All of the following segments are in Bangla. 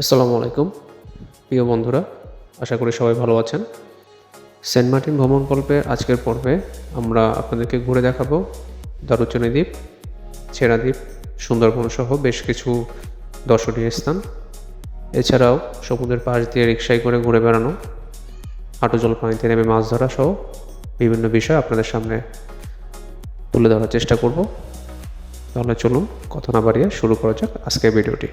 আসসালামু আলাইকুম প্রিয় বন্ধুরা, আশা করি সবাই ভালো আছেন। সেন্ট মার্টিন ভ্রমণ গল্পের আজকের পর্বে আমরা আপনাদেরকে ঘুরে দেখাবো দারুচিনি দ্বীপ, ছেড়া দ্বীপ, সুন্দরবন সহ বেশ কিছু দর্শনীয় স্থান। এছাড়াও সমুদ্রের পাশ দিয়ে রিকশায় করে ঘুরে বেড়ানো, হাঁটু জল পানিতে নেমে মাছ ধরা সহ বিভিন্ন বিষয় আপনাদের সামনে তুলে ধরার চেষ্টা করব। তাহলে চলুন কথা না বাড়িয়ে শুরু করা যাক আজকের ভিডিওটি।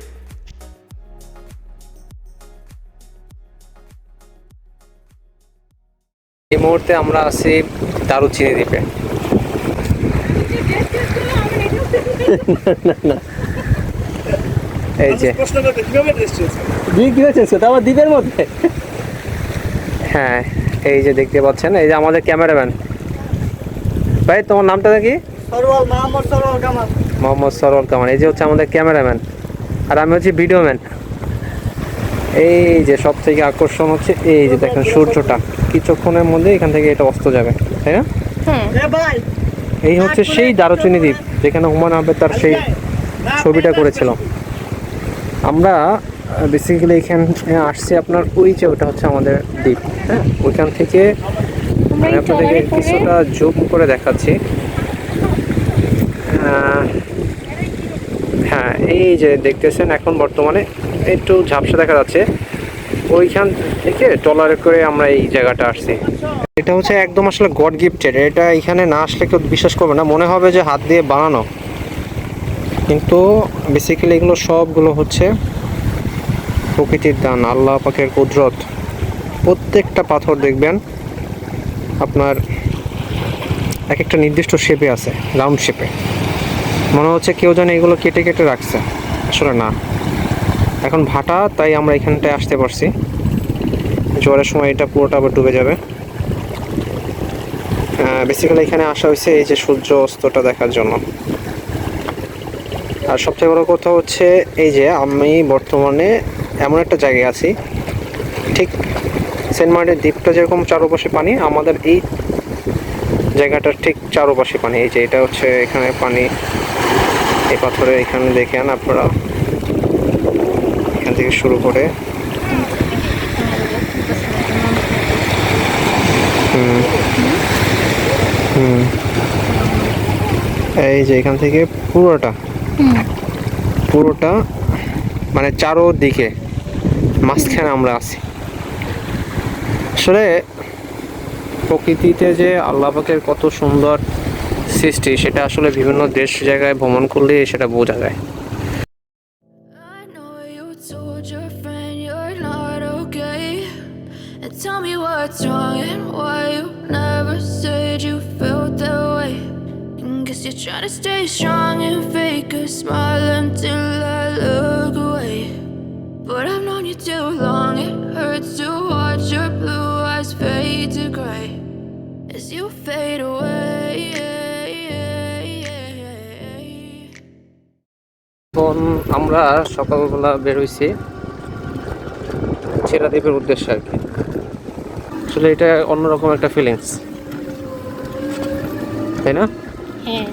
এই মুহূর্তে আমরা আছি দারুচিনি দ্বীপে। এই যে আবার দ্বীপের মধ্যে, হ্যাঁ এই যে দেখতে পাচ্ছেন, এই যে আমাদের ক্যামেরাম্যান ভাই, তোমার নামটা কি? মোহাম্মদ সরওয়ার কামাল। এই যে হচ্ছে আমাদের ক্যামেরাম্যান, আর আমি হচ্ছে ভিডিও ম্যান। এই যে সব থেকে আকর্ষণ হচ্ছে এই যে দেখেন সূর্যটা কিছুক্ষণের মধ্যে এখান থেকে এটা অস্ত যাবে, তাই না? এই হচ্ছে সেই দারুচিনি দ্বীপ যেখানে হুমায়ুন আহমেদ তার সেই ছবিটা করেছিল। আমরা বেসিক্যালি এখানে আসছি আপনার ওই যে ওটা হচ্ছে আমাদের দ্বীপ, হ্যাঁ ওইখান থেকে আমি আপনাদেরকে কিছুটা জুম করে দেখাচ্ছি। হ্যাঁ এই যে দেখতেছেন এখন বর্তমানে একটু ঝাপসা দেখা যাচ্ছে, ওইখান থেকে ট্রলারে করে আমরা এই জায়গাটা আসছি। এটা হচ্ছে একদম আসলে গড গিফটেড। এটা এখানে না আসলে কেউ বিশ্বাস করবে না, মনে হবে যে হাত দিয়ে বানানো, কিন্তু বেসিক্যালি এগুলো সবগুলো হচ্ছে প্রকৃতির দান, আল্লাহ পাকের কুদরত। প্রত্যেকটা পাথর দেখবেন আপনার এক একটা নির্দিষ্ট শেপে আছে, রাউন্ড শেপে। মনে হচ্ছে কেউ যেন এগুলো কেটে কেটে রাখছে, আসলে না। এখন ভাটা, তাই আমরা এখানটায় আসতে পারছি। জোয়ারের সময় এটা পুরোটা আবার ডুবে যাবে। বেসিক্যালি এখানে আসা হয়েছে এই যে সূর্য অস্তটা দেখার জন্য। আর সবচেয়ে বড় কথা হচ্ছে এই যে আমি বর্তমানে এমন একটা জায়গায় আছি, ঠিক সেন্ট মার্টিন দ্বীপটা যেরকম চারপাশে পানি, আমাদের এই জায়গাটার ঠিক চারপাশে পানি। এই যে এটা হচ্ছে এখানে পানি, এই পাথরে এখানে দেখেন আপনারা, এখান থেকে শুরু করে এই যে এখান থেকে পুরোটা মানে চারোদিকে মাঝখানে আমরা আছি। আসলে প্রকৃতিতে যে আল্লাহ পাকের কত সুন্দর সৃষ্টি, সেটা আসলে বিভিন্ন দেশ জায়গায় ভ্রমণ করলে সেটা বোঝা যায়। I know you told your friend you're not okay, and tell me what's wrong and why you never said you felt that way. And guess you're trying to stay strong and fake a smile until I look away. But I've known you too long, it hurts to watch your blue eyes fade to gray as you fade away. এখন আমরা সকালবেলা বের হয়েছি ছেড়া দ্বীপের উদ্দেশ্যে আর কি। আসলে এটা অন্যরকম একটা ফিলিংস, তাই না? হ্যাঁ,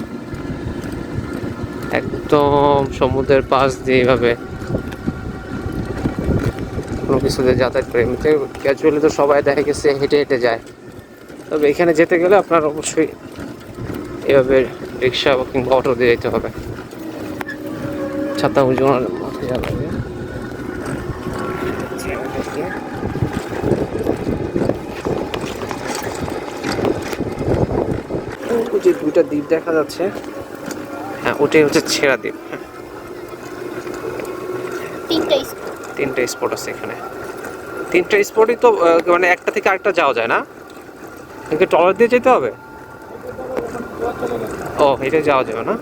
একদম সমুদ্রের পাশ দিয়ে এইভাবে কোনো কিছুতে যাতায়াত করে। এমনিতে ক্যাজুয়ালি তো সবাই দেখা গেছে হেঁটে হেঁটে যায়, তবে এখানে যেতে গেলে আপনার অবশ্যই এভাবে রিক্সা কিংবা অটো দিয়ে যেতে হবে। ছাতা উজোনার মাথায় যাওয়া লাগে। ওই যে দুইটা দ্বীপ দেখা যাচ্ছে, হ্যাঁ ওটাই হচ্ছে ছেড়া দ্বীপ। হ্যাঁ তিনটা স্পট আছে এখানে। তিনটা স্পটই তো মানে একটা থেকে আরেকটা যাওয়া যায় না, কিন্তু ট্রলার দিয়ে যেতে হবে। ও এটা যাওয়া যাবে না।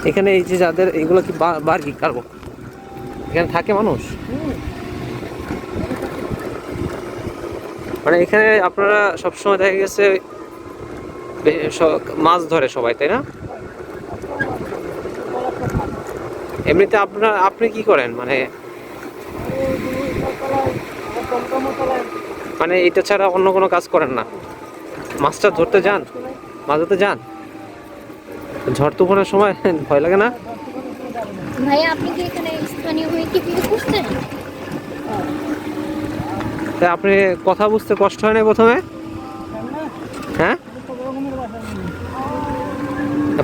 এখানে এই যে যাদের এইগুলো কি বার কি কারবো, এখানে থাকে মানুষ, মানে এখানে আপনারা সবসময় দেখা গেছে মাছ ধরে সবাই, তাই না? এমনিতে আপনি কি করেন, মানে মানে এটা ছাড়া অন্য কোনো কাজ করেন না? মাছটা ধরতে যান, মাছ ধরতে যান? ঝড় তুফানের সময় ভয় লাগে না? ভাইয়া আপনি কি এখানে স্থানীয় হয়ে কি বিয়ে করছেন? তাই আপনি কথা বুঝতে কষ্ট হয় না প্রথমে? হ্যাঁ,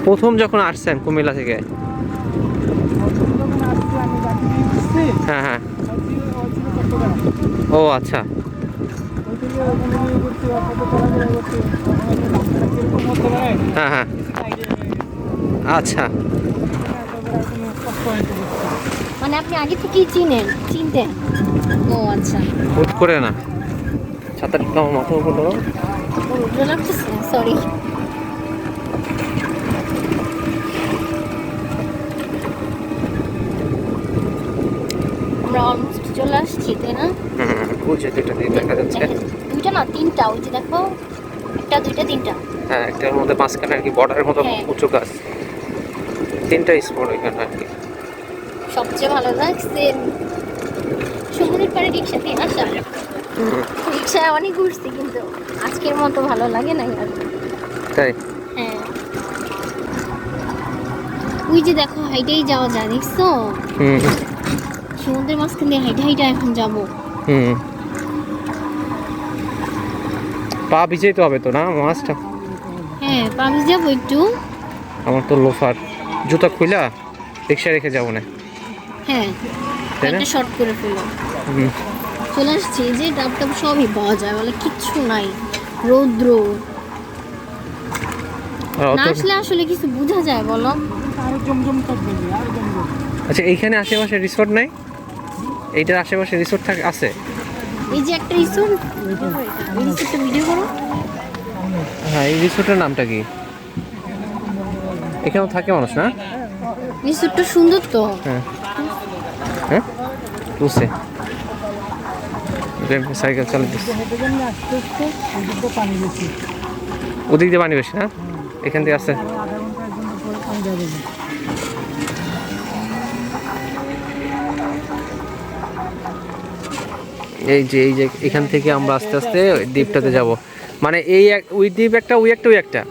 প্রথম যখন আসছেন কুমিল্লা থেকে? হ্যাঁ হ্যাঁ। ও আচ্ছা। হ্যাঁ হ্যাঁ। আচ্ছা। মানে আপনি আগে থেকেই চিনতেন? ও আচ্ছা। হুট করে না। ছাতাটা একটু আমার মাথার উপর ধরো। ভালো লাগতেছে, সরি। আমরা অলমোস্ট চলে আসছি, তাই না? ওই যে দুইটা দিয়ে দেখা যাচ্ছে। দুইটা না, তিনটা। ওই যে দেখো, একটা, দুইটা, তিনটা। হ্যাঁ, একটার মধ্যে মাঝখানে আর কি বর্ডারের মতো হ্যাঁ। উঁচু গাছ। তিনটা স্পট ওইখানে আর কি। সবচেয়ে ভালো লাগছে সমুদ্রের পাড়ে রিক্সা দিয়ে আসা। রিক্সায় অনেক ঘুরছি, কিন্তু আজকের মতো ভালো লাগে না আর। তাই? হ্যাঁ। ওই যে দেখো, হাইটেই যাওয়া যায়, দেখছো? হুম সমুদ্রের মাঝখান দিয়ে হাইটে হাইটে এখন যাবো। হুম। পা ভিজেই তো হবে তো না মাছটা? হ্যাঁ, পাবি যাবো একটু। আমার তো লোফার, জুতা খুইলা রিক্সা রেখে যাবো না। হ্যাঁ, তাই না? একটা শর্ট করে ফেলো। হুম। চলে আসছি, যে ডাব টাব সবই পাওয়া যায়, বলে কিচ্ছু নাই। রৌদ্র আর না অত- আসলে আসলে কিছু বোঝা যায় বলো? আচ্ছা, এইখানে আশেপাশে রিসোর্ট নাই? এইটার আশেপাশে রিসোর্ট থাকে আছে? এই যে একটা রিসোর্ট, এই রিসোর্টটা ভিডিও করো। হ্যাঁ, এই রিসোর্টের নামটা কি? এখানেও থাকে মানুষ না? রিসোর্টটা সুন্দর তো। হ্যাঁ হ্যাঁ, বুঝছে। সাইকেল চালাতেছে, ওদিক দিয়ে পানি বেশি না, এখান থেকে আসছে। এই যে এখান থেকে আমরা আস্তে আস্তে ওই দ্বীপটাতে যাব। মানে এই ওই দ্বীপ একটা, ওই একটা, ওই একটা।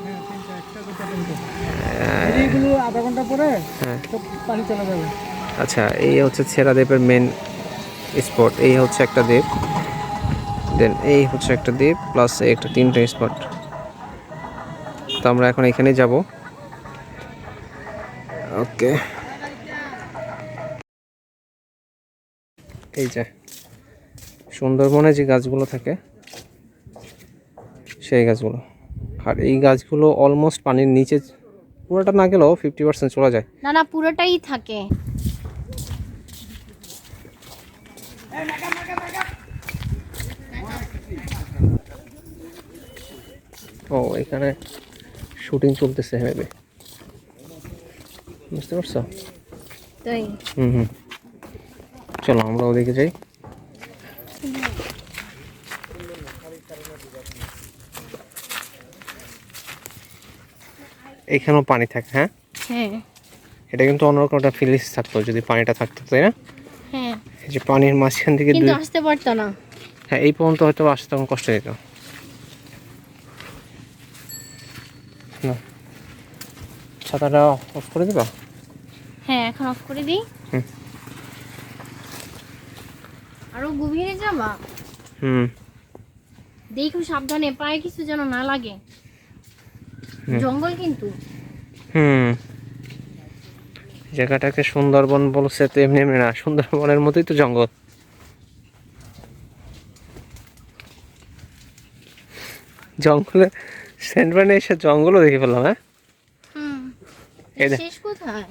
আধা ঘন্টা পরে হ্যাঁ পানি চলে যাবে। আচ্ছা, এই হচ্ছে ছেড়া দ্বীপের মেন স্পট। এই হচ্ছে একটা দ্বীপ, দেন এই হচ্ছে একটা দ্বীপ, প্লাস একটা তিনটে স্পট। তো আমরা এখন এখানেই যাব। ওকে, এই যে সুন্দরবনে যে গাছগুলো থাকে সেই গাছগুলো, আর এই গাছগুলো অলমোস্ট পানির নিচে, পুরোটা না গেলেও 50% চলে যায়। না না, পুরোটাই থাকে। ও, এখানে শুটিং চলতেছে মেবি, বুঝতে পারছো? তাই হুম হুম। চলো আমরা ওদিকে যাই। এখানেও পানি থাকে? হ্যাঁ, হ্যাঁ এটা কিন্তু অন্যরকম একটা ফিলিংস থাকতো যদি পানিটা থাকতো, তাই না? হ্যাঁ, এই যে পানির মাঝখান থেকে কিন্তু আসতে পারতো না। হ্যাঁ, এই পর্যন্ত হয়তো আসতে তখন কষ্ট হতো না। ছাতাটা অফ করে দিবা? হ্যাঁ, এখন অফ করে দিই। হুম। আরো গভীরে যাবা? হুম। দেখো সাবধানে, পায়ে কিছু যেন না লাগে। জঙ্গল কিন্তু। হুম। জায়গাটাকে সুন্দরবন বলছে তো এমনি এমনি না, সুন্দরবনের মতোই তো জঙ্গল। জঙ্গলে সেন্ট্রানে এসে জঙ্গলও দেখে ফেললাম। হ্যাঁ, হুম। এই দেখ। শেষ কোথায়?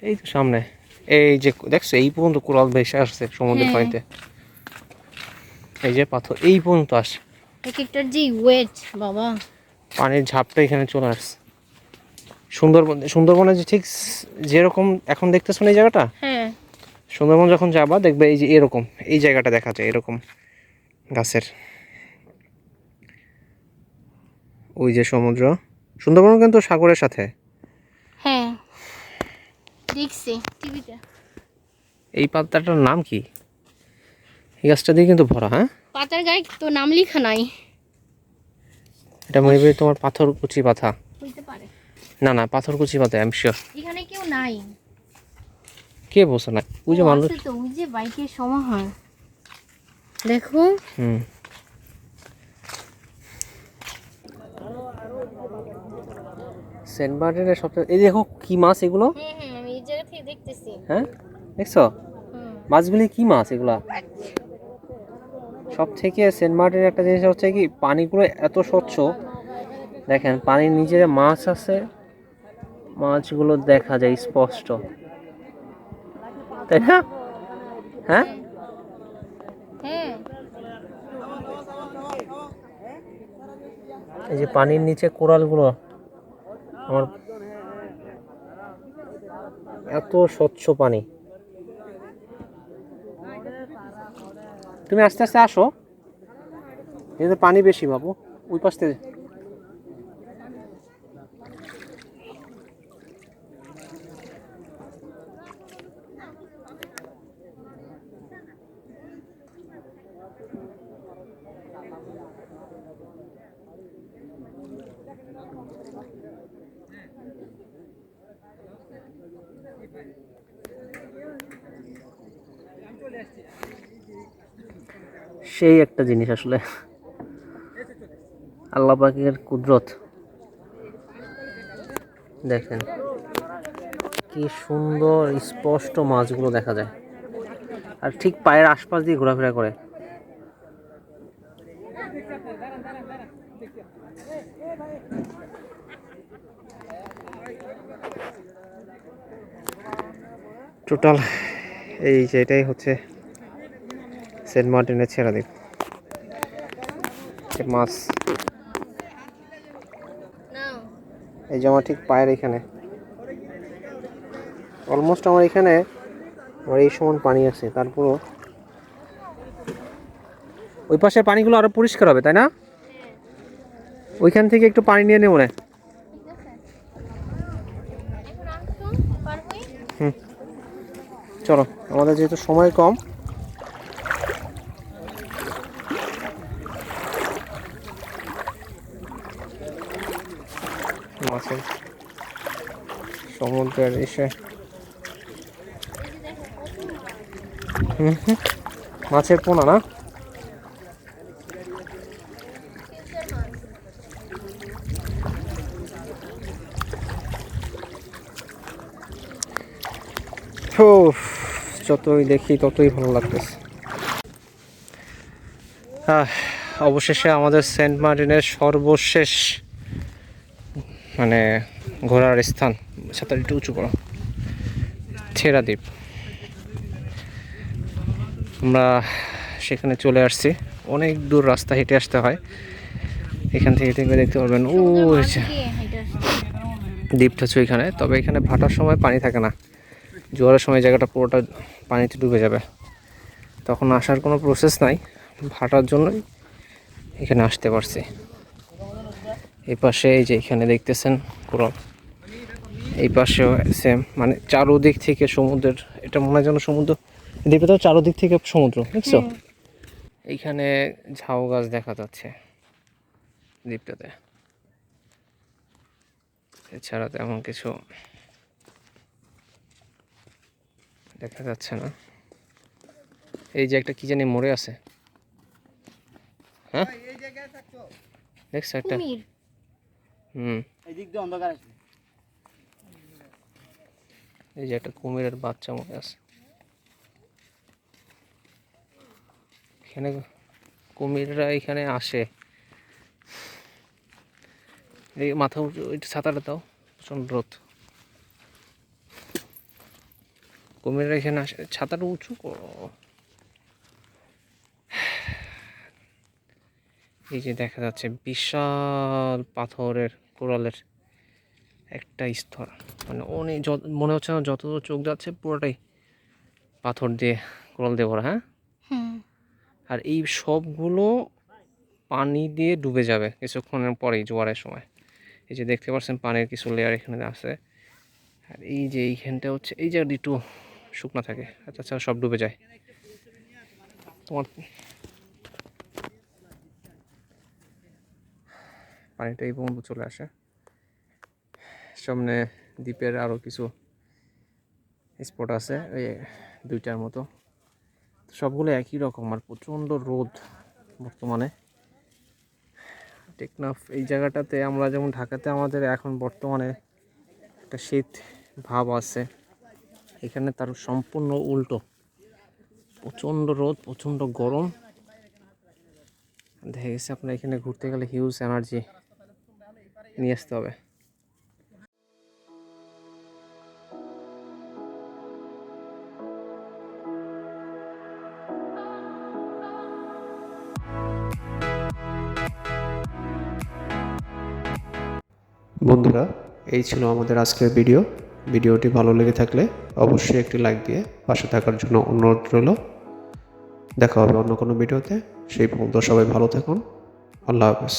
এই তো সামনে, এই যে দেখছো এই পর্যন্ত কোরাল ভেসে আসছে সমুদ্রের হ্যাঁ। পানিতে। এই যে পাথর এই পর্যন্ত আসে, এক একটার যে ওয়েট বাবা। পানির ঝাপটা এখানে চলে আসছে। সুন্দরবনে যে ঠিক যেরকম এখন দেখতেছো না এই জায়গাটা, হ্যাঁ। সুন্দরবন যখন যাবা দেখবে এই যে এরকম এই জায়গাটা দেখা যায় এরকম গাছের। ওই যে সমুদ্র, সুন্দরবন কিন্তু সাগরের সাথে। হ্যাঁ, দেখছি টিভিতে। এই পাতাটার নাম কি? এই গাছটা দিয়ে কিন্তু ভরা। হ্যাঁ, পাতার গায়ে তো নাম লেখা নাই। এটা মেবি তোমার পাথর কুচি পাতা। হইতে পারে। না না, পাথরকুচি পাতে আই এম শিওর। এখানে কেউ নাই। কে বসে না? ওই যে ও, মানুষ। আছে তো, ওই যে বাইকের সমাহার দেখো। হুম। সেন্ট মার্টিনের সবচেয়ে, এই দেখো কি মাছ এগুলো। হ্যাঁ হ্যাঁ, আমি এই জায়গা থেকে দেখতেছি। হ্যাঁ দেখছো হুম। মাছগুলি, কি মাছ এগুলা? সব থেকে সেন্ট মার্টিনের একটা জিনিস হচ্ছে কি, পানিগুলো এত স্বচ্ছ। দেখেন পানির নিচে যে মাছ আছে, মাছগুলো দেখা যায় স্পষ্ট, তাই না? হ্যাঁ হ্যাঁ, এই যে পানির নিচে কোরালগুলো, আমার এত স্বচ্ছ পানি। তুমি আস্তে আস্তে আসো, এতে পানি বেশি বাবু, ওই পাশ থেকে। সেই একটা জিনিস আসলে, আল্লাহ পাকের কুদরত। দেখেন কি সুন্দর স্পষ্ট মাছগুলো দেখা যায়, আর ঠিক পায়ের আশপাশ দিয়ে ঘোরাফেরা করে। টোটাল এই যে এটাই হচ্ছে সেন্ট মার্টিনের ছেড়া দ্বীপ। মাছ নাও। এই যে আমার ঠিক পায়ের এখানে, অলমোস্ট আমার এখানে আমার এই সমান পানি আছে, তারপরও ওই পাশে পানিগুলো আরো পরিষ্কার হবে, তাই না? ওইখান থেকে একটু পানি নিয়ে নেব না? ঠিক আছে, এখন আসো, পারবি? হুম, চলো, আমাদের যেহেতু সময় কম। মাছের সমুদ্রের এসে মাছের পোনা না? উফ, যতই দেখি ততই ভালো লাগতেছে। অবশেষে আমাদের সেন্ট মার্টিনের সর্বশেষ মানে ঘোরার স্থান, ছাতার একটু উঁচু করো, ছেড়া দ্বীপ। আমরা সেখানে চলে আসছি, অনেক দূর রাস্তা হেঁটে আসতে হয়। এখান থেকে দেখতে পারবেন ও দ্বীপটা হচ্ছে ওইখানে। তবে এখানে ভাটার সময় পানি থাকে না, জোয়ারের সময় জায়গাটা পুরোটা পানিতে ডুবে যাবে, তখন আসার কোনো প্রসেস নাই। ভাটার জন্যই এখানে আসতে পারছি। এই পাশে এই যে এখানে দেখতেছেন কোরাল, এই পাশেও সেম, মানে চারোদিক থেকে সমুদ্রের, এটা মনে হয় যেন সমুদ্র, দ্বীপে তো চারোদিক থেকে সমুদ্র, দেখছো? এইখানে ঝাউ গাছ দেখা যাচ্ছে দ্বীপটাতে, এছাড়া তেমন কিছু দেখা যাচ্ছে না। এই যে একটা কি জানি মরে আছে, হ্যাঁ দেখছো একটা? হুম, এই যে একটা কুমিরের বাচ্চা মরে আছে এখানে। কুমিররা এখানে আসে, এই মাথা উঁচু, একটু ছাতাটা দাও, প্রচন্ড রোদ। কুমিররা এখানে আসে, ছাতাটা উঁচু করো। এই যে দেখা যাচ্ছে বিশাল পাথরের কোরালের একটা স্তর, মানে অনেক, মনে হচ্ছে না যত চোখ যাচ্ছে পুরোটাই পাথর দিয়ে, কোরাল দিয়ে ভরা। হ্যাঁ, আর এই সবগুলো পানি দিয়ে ডুবে যাবে কিছুক্ষণের পরেই জোয়ারের সময়। এই যে দেখতে পাচ্ছেন পানির কিছু লেয়ার এখানে আছে, আর এই যে এইখানটা হচ্ছে, এই যে একটু শুকনো থাকে, তাছাড়া সব ডুবে যায়। তোমার পানিটা এই পর্যন্ত চলে আসে। সামনে দ্বীপের আরও কিছু স্পট আছে, এই 2টার মতো। সবগুলো একই রকম, আর প্রচণ্ড রোদ বর্তমানে। টেকনাফ এই জায়গাটাতে আমরা যেমন ঢাকাতে আমাদের এখন বর্তমানে একটা শীত ভাব আছে, এখানে তার সম্পূর্ণ উল্টো, প্রচণ্ড রোদ, প্রচণ্ড গরম। দেখা গেছে আপনার এখানে ঘুরতে গেলে হিউজ এনার্জি নিয়ে আসতে হবে। বন্ধুরা, এই ছিল আমাদের আজকের ভিডিওটি ভালো লেগে থাকলে অবশ্যই একটি লাইক দিয়ে পাশে থাকার জন্য অনুরোধ রইল। দেখা হবে অন্য কোনো ভিডিওতে। সেই পর্যন্ত সবাই ভালো থাকুন। আল্লাহ হাফেজ।